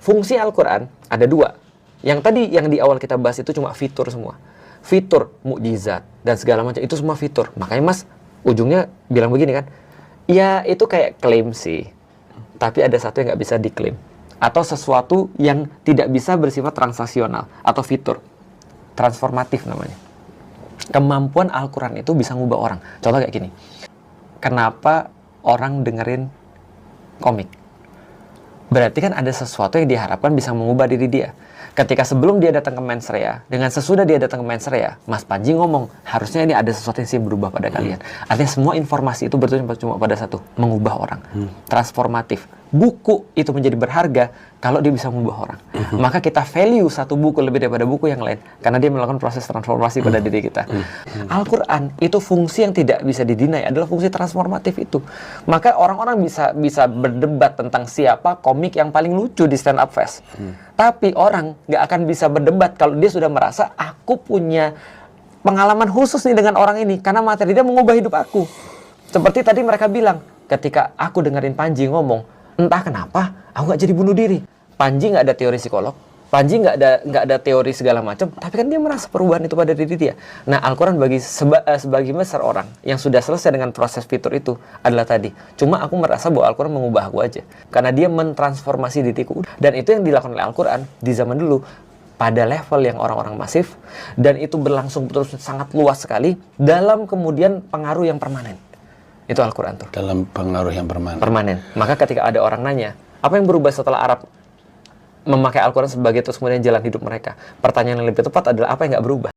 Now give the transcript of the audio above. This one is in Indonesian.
fungsi Al-Quran ada dua. Yang tadi yang di awal kita bahas itu cuma fitur semua. Fitur, mukjizat, dan segala macam itu semua fitur. Makanya Mas ujungnya bilang begini kan, ya itu kayak klaim sih, tapi ada satu yang nggak bisa diklaim. Atau sesuatu yang tidak bisa bersifat transaksional atau fitur. Transformatif namanya. Kemampuan Al-Quran itu bisa ngubah orang. Contoh kayak gini. Kenapa orang dengerin komik? Berarti kan ada sesuatu yang diharapkan bisa mengubah diri dia. Ketika sebelum dia datang ke Mensreya, dengan sesudah dia datang ke Mensreya, Mas Panji ngomong, harusnya ini ada sesuatu yang sih berubah pada kalian. Artinya semua informasi itu bertujuan cuma pada satu, mengubah orang. Transformatif. Buku itu menjadi berharga kalau dia bisa mengubah orang. Maka kita value satu buku lebih daripada buku yang lain, karena dia melakukan proses transformasi pada diri kita. Al-Quran itu fungsi yang tidak bisa didinai, adalah fungsi transformatif itu. Maka orang-orang bisa berdebat tentang siapa komik yang paling lucu di Stand Up Fest. Tapi orang nggak akan bisa berdebat kalau dia sudah merasa aku punya pengalaman khusus nih dengan orang ini, karena materi dia mengubah hidup aku. Seperti tadi mereka bilang, ketika aku dengerin Panji ngomong, entah kenapa aku nggak jadi bunuh diri. Panji nggak ada teori psikolog, Panji nggak ada teori segala macam, tapi kan dia merasa perubahan itu pada diri dia. Nah, Al-Quran bagi sebagian besar orang yang sudah selesai dengan proses fitur itu adalah tadi. Cuma aku merasa bahwa Al-Quran mengubah aku aja, karena dia mentransformasi diriku. Dan itu yang dilakukan oleh Al-Quran di zaman dulu pada level yang orang-orang masif, dan itu berlangsung terus sangat luas sekali dalam kemudian pengaruh yang permanen. Itu Al-Quran tuh. Dalam pengaruh yang permanen. Permanen. Maka ketika ada orang nanya, apa yang berubah setelah Arab memakai Al-Quran sebagai terus kemudian jalan hidup mereka? Pertanyaan yang lebih tepat adalah apa yang nggak berubah?